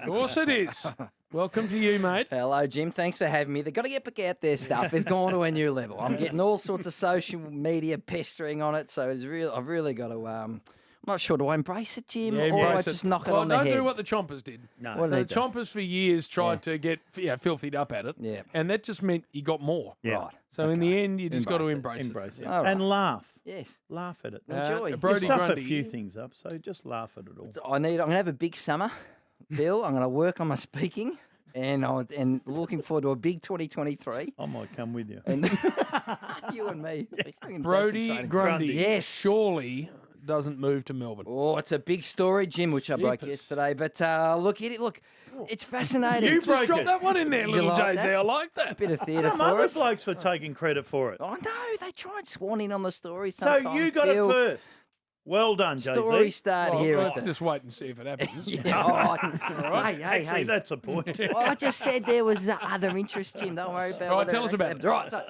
Of course it is. Welcome to you, mate. Hello, Jim. Thanks for having me. They've got to get back out their stuff. It's gone to a new level. I'm getting all sorts of social media pestering on it, so I've really got to. I'm not sure. Do I embrace it, Jim, or do I just knock it on the head? Don't do what the Chompers did. No. What So did the they do? Chompers for years tried to get filthied up at it. Yeah. And that just meant you got more. Yeah. Right. So in the end, you just got to Embrace it. embrace it. Embrace it. All right. And laugh. Yes. Laugh at it. Enjoy. You Brodie stuff Grundy. a few things up, so just laugh at it all. I'm going to have a big summer, Bill. I'm going to work on my speaking, and looking forward to a big 2023. I might come with you. And you and me. We can do some Brodie training. Grundy Yes. surely doesn't move to Melbourne. Oh, it's a big story, Jim, which I broke Jeepers. yesterday. But look, it's fascinating. You Just broke drop it. that one in there, Did you little like JZ. that? I like that. Bit of theatre Some for other us. blokes were taking credit for it. Oh, no, they try and swan in on the story So sometimes. you got Bill. it first. Well done, JZ. Story start Well, here. let's at the- just wait and see if it happens. Hey, Actually, hey. that's a point. I just said there was other interest, Jim. Don't worry about it. Right, tell us about it. Right, so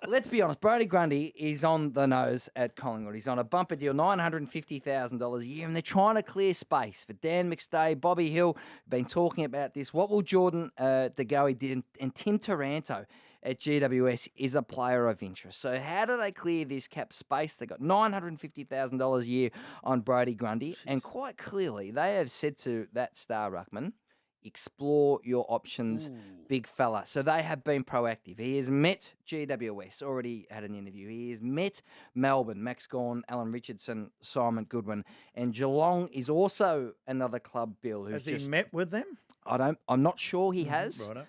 let's be honest. Brodie Grundy is on the nose at Collingwood. He's on a bumper deal, $950,000 a year, and they're trying to clear space for Dan McStay, Bobby Hill. Been talking about this. What will Jordan DeGoey did, and Tim Taranto at GWS is a player of interest. So how do they clear this cap space? They got $950,000 a year on Brodie Grundy, and quite clearly they have said to that star ruckman, explore your options, big fella. So they have been proactive. He has met GWS, already had an interview. He has met Melbourne, Max Gawn, Alan Richardson, Simon Goodwin, and Geelong is also another club, Bill, who's Has he met with them? I'm not sure he has. Righto.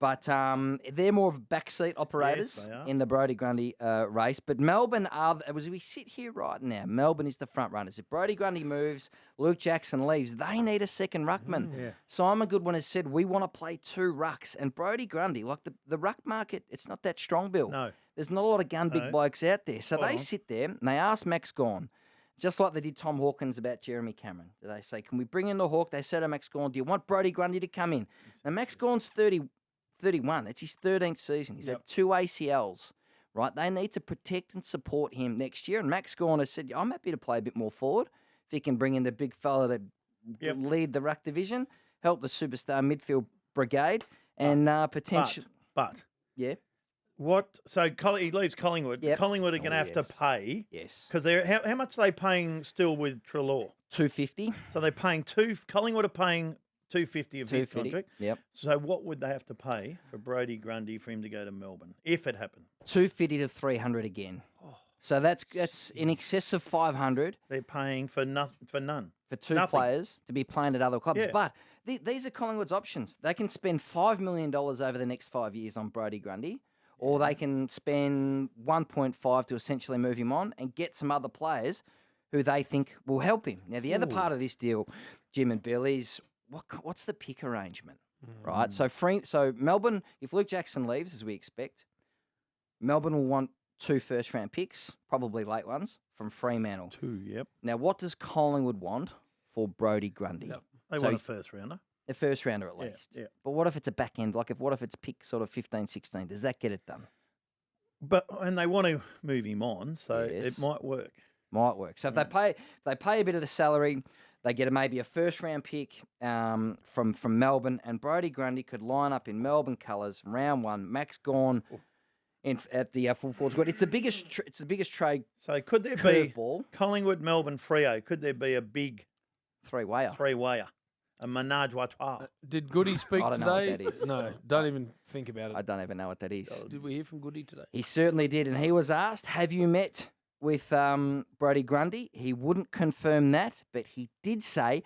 But they're more of backseat operators Yes, they are. in the Brodie Grundy race. But Melbourne as we sit here right now, Melbourne is the front runners. If Brodie Grundy moves, Luke Jackson leaves, they need a second ruckman. Yeah. Simon Goodwin has said, we want to play two rucks. And Brodie Grundy, like the ruck market, it's not that strong, Bill. No. There's not a lot of gun big No. blokes out there. So Hold they on. sit there and they ask Max Gawn, just like they did Tom Hawkins about Jeremy Cameron. They say, can we bring in the Hawk? They said to Max Gawn, do you want Brodie Grundy to come in? Now, Max Gawn's 31. It's his 13th season. He's had 2 ACLs, right? They need to protect and support him next year. And Max Gawn has said, I'm happy to play a bit more forward if he can bring in the big fella to lead the ruck division, help the superstar midfield brigade, and potential. But Yeah. what? So he leaves Collingwood. Yep. Collingwood are going to have yes. to pay Yes. because they're how much are they paying still with Treloar? 250. So they're paying Collingwood are paying $250 of his 250. contract. Yep. So what would they have to pay for Brodie Grundy for him to go to Melbourne if it happened? 250 to 300 again. So that's in excess of 500 They're paying for none. for two Nothing. players to be playing at other clubs. Yeah. But these are Collingwood's options. They can spend $5 million over the next 5 years on Brodie Grundy, or they can spend 1.5 to essentially move him on and get some other players who they think will help him. Now, the other part of this deal, Jim and Bill, is what's the pick arrangement, right? So Melbourne, if Luke Jackson leaves, as we expect, Melbourne will want 2 first-round picks, probably late ones, from Fremantle. 2, yep. Now, what does Collingwood want for Brodie Grundy? Yep. They So want a first rounder. A first rounder at Yeah, least. yeah. But what if it's a back end? What if it's pick sort of 15, 16? Does that get it done? And they want to move him on, so Yes. it might work. Might work. So if they pay a bit of the salary, they get maybe a first round pick from Melbourne, and Brodie Grundy could line up in Melbourne colours round 1. Max Gawn at the full forward squad. It's the biggest. It's the biggest trade So could there be curveball. Collingwood, Melbourne, Freo? Could there be a big 3-wayer. three-wayer, a menage a trois? Did Goody speak I don't know what today? that is. No, don't even think about it. I don't even know what that is. Did we hear from Goody today? He certainly did, and he was asked, "Have you met with Brodie Grundy?" He wouldn't confirm that, but he did say,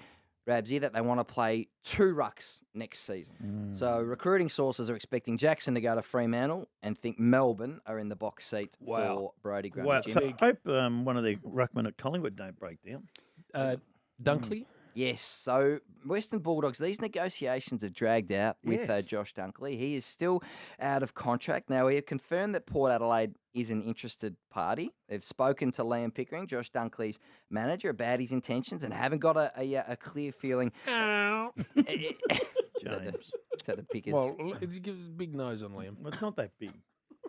Rabsy, that they want to play 2 rucks next season. So recruiting sources are expecting Jackson to go to Fremantle and think Melbourne are in the box seat for Brodie Grundy. Wow. Jim. So I hope one of the ruckmen at Collingwood don't break down. Dunkley? Yes, so Western Bulldogs, these negotiations have dragged out with Yes. Josh Dunkley. He is still out of contract. Now, we have confirmed that Port Adelaide is an interested party. They've spoken to Liam Pickering, Josh Dunkley's manager, about his intentions and haven't got a clear feeling. Is that the Pickers? Well, it gives a big nose on Liam. Well, it's not that big.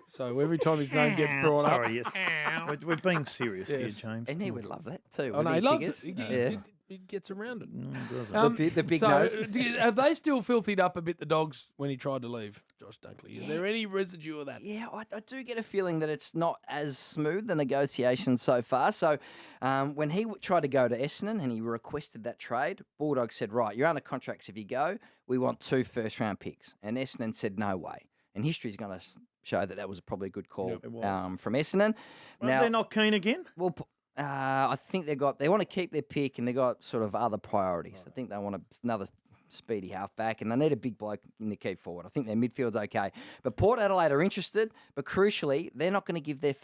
So every time his name gets brought up, Sorry, yes. We've been serious here, Yes. James. And he would love that too. oh no, he wouldn't loves figures? it. He gets around it. No, it doesn't. The big so, nose. Have they still filthied up a bit the dogs when he tried to leave, Josh Dunkley? Is there any residue of that? Yeah, I do get a feeling that it's not as smooth, the negotiations so far. So when he tried to go to Essendon and he requested that trade, Bulldogs said, right, you're under contracts if you go. We want 2 first-round picks. And Essendon said, no way. And history's going to show that that was probably a good call Yep, it was. from Essendon. Well, they're not keen again? Well, I think they want to keep their pick and they got sort of other priorities. I think they want another speedy halfback and they need a big bloke in the key forward. I think their midfield's okay. But Port Adelaide are interested, but crucially, they're not going to give their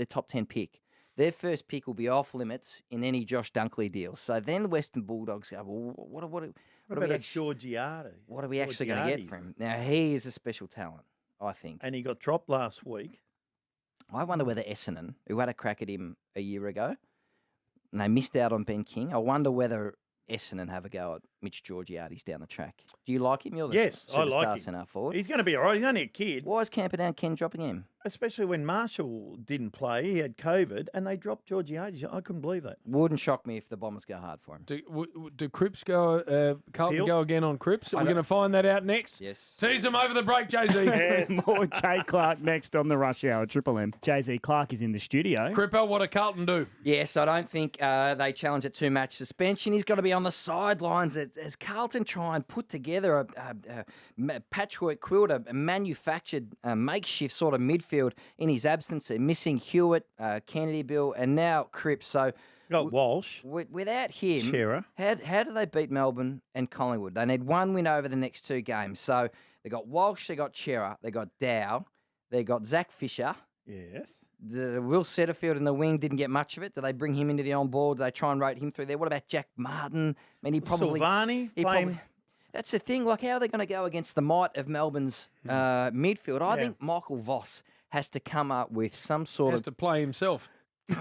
top 10 pick. Their first pick will be off limits in any Josh Dunkley deal. So then the Western Bulldogs go, well, what What about Georgiades? what are we actually going to get from him? Now, he is a special talent, I think. And he got dropped last week. I wonder whether Essendon, who had a crack at him a year ago, and they missed out on Ben King, I wonder whether Essendon have a go at Mitch Georgiades down the track. Do you like him? You're the Yes, I superstar like him. centre forward. He's going to be all right. He's only a kid. Why is Camperdown Ken dropping him? Especially when Marshall didn't play. He had COVID and they dropped Georgiades. I couldn't believe that. Wouldn't shock me if the Bombers go hard for him. Do Cripps go? Carlton Hill? go again on Cripps? Are I we don't- going to find that out next? Yes. Tease them over the break, Jay-Z. More Jay Clark next on the Rush Hour Triple M. Jay-Z Clark is in the studio. Cripper, what do Carlton do? Yes, I don't think they challenge a 2-match suspension. He's got to be on the sidelines as Carlton try and put together a patchwork quilt, a manufactured makeshift sort of midfield in his absence. They're missing Hewitt, Kennedy Bill, and now Cripps. So Got Walsh. without him, Shearer. how do they beat Melbourne and Collingwood? They need one win over the next 2 games. So they got Walsh, they got Shearer, they got Dow, they got Zach Fisher. Yes. The Will Setterfield in the wing didn't get much of it. Do they bring him into the on board? Do they try and rotate him through there? What about Jack Martin? I mean, Silvani. playing. That's the thing. Like, how are they going to go against the might of Melbourne's midfield? I think Michael Voss has to come up with some sort Has of. to play himself.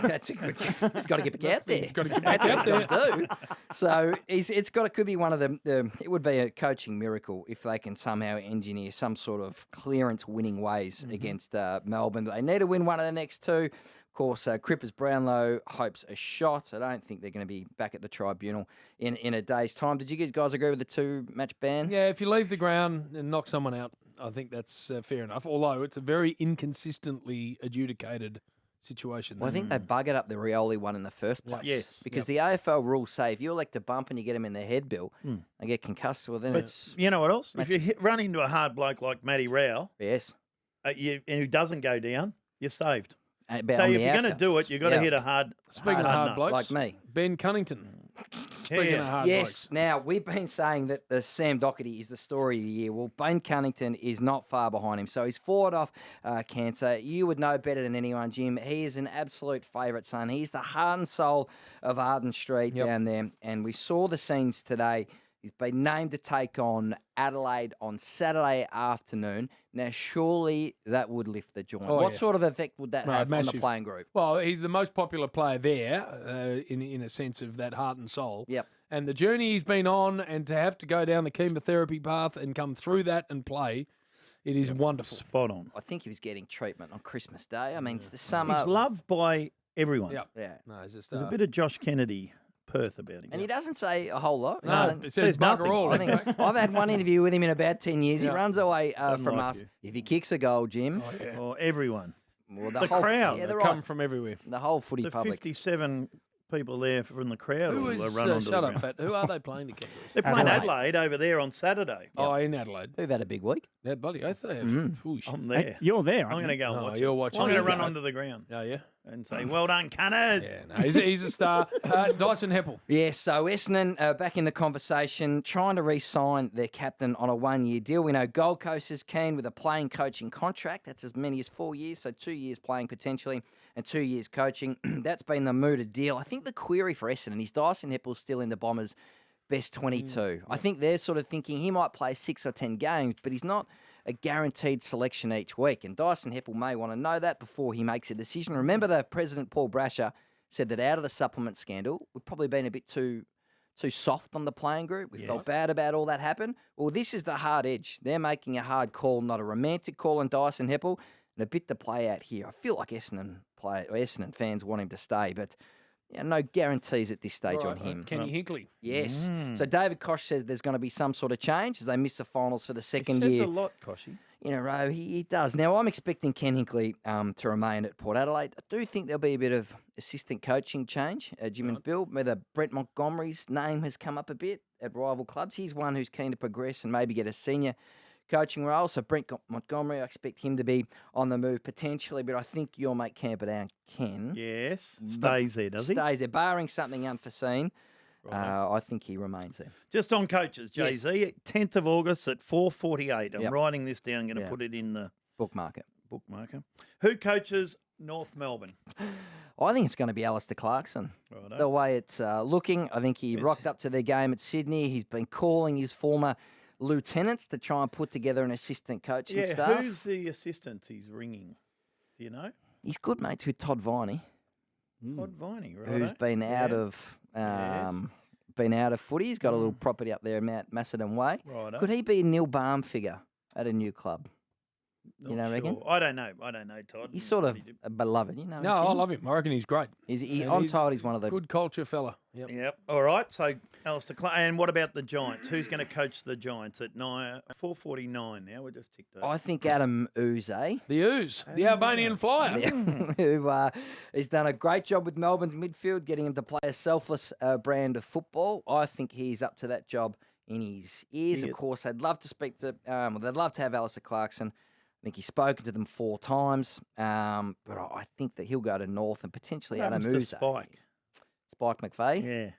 That's a good. He's got to get back out there. He's got to get That's back what out he's got to do. So could be one of the. It would be a coaching miracle if they can somehow engineer some sort of clearance winning ways against Melbourne. They need to win one of the next 2. Of course, Crippers Brownlow hopes a shot. I don't think they're going to be back at the tribunal in a day's time. Did you guys agree with the 2-match ban? Yeah, if you leave the ground and knock someone out, I think that's fair enough. Although it's a very inconsistently adjudicated situation. Well, I think they buggered up the Rioli one in the first place. Yes. Because the AFL rules say if you elect a bump and you get them in their head, Bill, they get concussed. Well, then But it's. you know what else? If you run into a hard bloke like Matty Rao, Yes. and who doesn't go down, you're saved. About So on if the you're going to outcomes. do it, you've got to Yeah. hit a hard. Speaking of hard nut. blokes, Like me. Ben Cunnington. Speaking of hard Yes. blokes. Now, we've been saying that the Sam Doherty is the story of the year. Well, Ben Cunnington is not far behind him. So he's forward off cancer. You would know better than anyone, Jim. He is an absolute favourite son. He's the heart and soul of Arden Street down there. And we saw the scenes today. He's been named to take on Adelaide on Saturday afternoon. Now, surely that would lift the joint. Oh, what yeah. sort of effect would that have on the massive. playing group? Well, he's the most popular player there in a sense of that heart and soul. Yep. And the journey he's been on and to have to go down the chemotherapy path and come through that and play, it is wonderful. Spot on. I think he was getting treatment on Christmas Day. I mean, it's the summer. He's loved by everyone. Yeah. Yeah. No, he's just There's a bit of Josh Kennedy Perth about him. And he doesn't say a whole lot. No, I think- it says says bugger nothing. all. I think I've had one interview with him in about 10 years. He Yeah. runs away from like us. you. If he kicks a goal, Jim, Or everyone. well, The crowd. yeah, They they're come right. from everywhere. The whole footy The public. 57 people there from the crowd Who will is, run onto shut the up, ground. Fat. Who are they playing to Kangaroos? They're playing Adelaide. Adelaide over there on Saturday. Oh, in Adelaide. Who've had a big week. That bloody oath they have. Whoosh. I'm Hey, there. you're there. I'm aren't going to you? go and Oh, watch you're it. watching I'm going it. to run onto the ground Oh, yeah? and say, well done, Cunners. Yeah, no, he's a star. Dyson Heppell. Yeah, so Essendon back in the conversation, trying to re-sign their captain on a 1-year deal. We know Gold Coast is keen with a playing coaching contract. That's as many as 4 years, so 2 years playing potentially and 2 years coaching. That's been the mooted deal. I think the query for Essendon is Dyson Heppell still in the Bombers' best 22. I think they're sort of thinking he might play 6 or 10 games, but he's not a guaranteed selection each week. And Dyson Heppell may want to know that before he makes a decision. Remember, the President Paul Brasher said that out of the supplement scandal, we've probably been a bit too soft on the playing group. We felt bad about all that happened. Well, this is the hard edge. They're making a hard call, not a romantic call on Dyson Heppell. and a bit to play out here. I feel like Essendon fans want him to stay, but no guarantees at this stage on him. Kenny Hinkley. Yes. So David Koch says there's going to be some sort of change as they miss the finals for the second He says year a lot, Koshy. in a row. He does. Now, I'm expecting Ken Hinkley to remain at Port Adelaide. I do think there'll be a bit of assistant coaching change, Jim and Bill. Whether Brent Montgomery's name has come up a bit at rival clubs. He's one who's keen to progress and maybe get a senior coaching role. So Brent Montgomery, I expect him to be on the move potentially, but I think your mate Camperdown, Ken, Yes. Stays there, does he? stays there, barring something unforeseen. I think he remains there. Just on coaches, Yes. Jay-Z, 10th of August at 4:48. I'm Yep. writing this down, going to Yeah. put it in the Bookmarker. bookmarker. Who coaches North Melbourne? I think it's going to be Alistair Clarkson. Righto. The way it's looking, I think he rocked up to their game at Sydney. He's been calling his former lieutenants to try and put together an assistant coaching staff. Who's the assistant he's ringing? Do you know? He's good mates with Todd Viney, Todd Viney, right? who's been out of footy. He's got a little property up there in Mount Macedon Way. Righto. Could he be a Neil Baum figure at a new club? Not know, reckon? sure. I don't know, Todd. He's sort of What he did. a beloved, you know. No, I love him. I reckon he's great. And I'm told he's one of the good culture fella. Yep. Yep. All right. So, Alistair Clark. And what about the Giants? Who's going to coach the Giants at 4:49 now? We're just ticked over. I think Adam Ooze, The Ooze, the Albanian flyer. who has done a great job with Melbourne's midfield, getting him to play a selfless brand of football. I think he's up to that job in his ears. Of course, they'd love to speak to, they'd love to have Alistair Clarkson. I think he's spoken to them 4 times, but I think that he'll go to North and potentially What Adam happens to Ooze. Spike McVeigh. Yeah.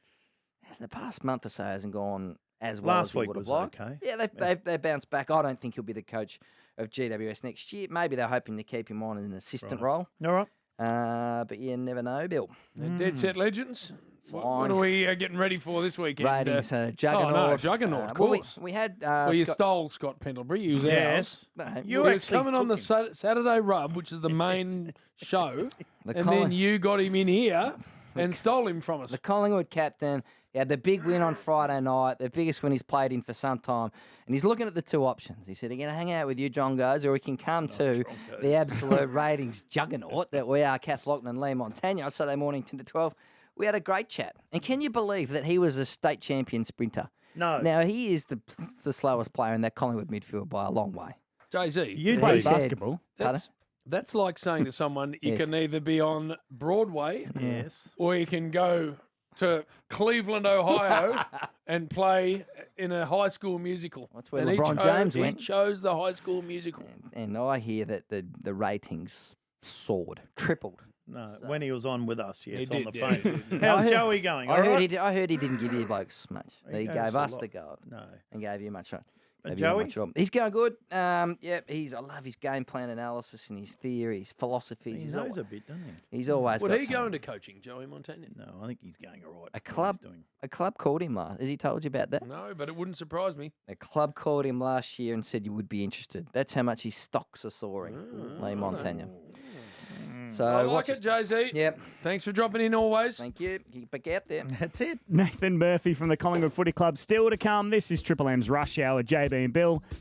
As the past month or so hasn't gone as well Last as he week would have was liked. okay. Yeah, they bounced back. I don't think he'll be the coach of GWS next year. Maybe they're hoping to keep him on in an assistant role. All right. But you never know, Bill. Dead Set Legends. What Fine. are we getting ready for this weekend? Ratings, Juggernaut. Oh, no, Juggernaut, of well, course. we had Well, you Scott- stole Scott Pendlebury. He was Yes. ours. No, You He was actually coming on the took Saturday Rub, which is the main show, the and Colli- then you got him in here and stole him from us. the Collingwood captain. He had the big win on Friday night, the biggest win he's played in for some time. And he's looking at the 2 options. He said, "I'm going to hang out with you, John Goes, or we can come to the absolute ratings juggernaut that we are, Kath Loughlin and Lee Montagna, on Saturday morning, 10 to 12. We had a great chat. And can you believe that he was a state champion sprinter? No. Now, he is the slowest player in that Collingwood midfield by a long way. Jay-Z, You Play He said- basketball. that's like saying to someone, you Yes. can either be on Broadway Yes. or you can go to Cleveland, Ohio and play in a high school musical. That's where And he LeBron chose- James he went. chose the high school musical. And I hear that the ratings soared, tripled. No, when he was on with us, yes, on did, the yeah, he phone. did. How's I heard- Joey going? I All heard, right? I heard he didn't give you blokes much. He goes gave a us lot. the go No. and gave you much. And gave you Joey? much job. He's going good. I love his game plan analysis and his theory, his philosophies. He He's knows al- a bit, doesn't he? He's always Would got he go something. into coaching, Joey Montagna? No, I think he's going all right. A what he's club, doing. a club called him last. Has he told you about that? No, but it wouldn't surprise me. A club called him last year and said you would be interested. That's how much his stocks are soaring. Lee Montagna. So I watch like it, this space. Jay-Z. Yep. Thanks for dropping in always. Thank you. Keep back out there. That's it. Nathan Murphy from the Collingwood Footy Club still to come. This is Triple M's Rush Hour, JB and Bill.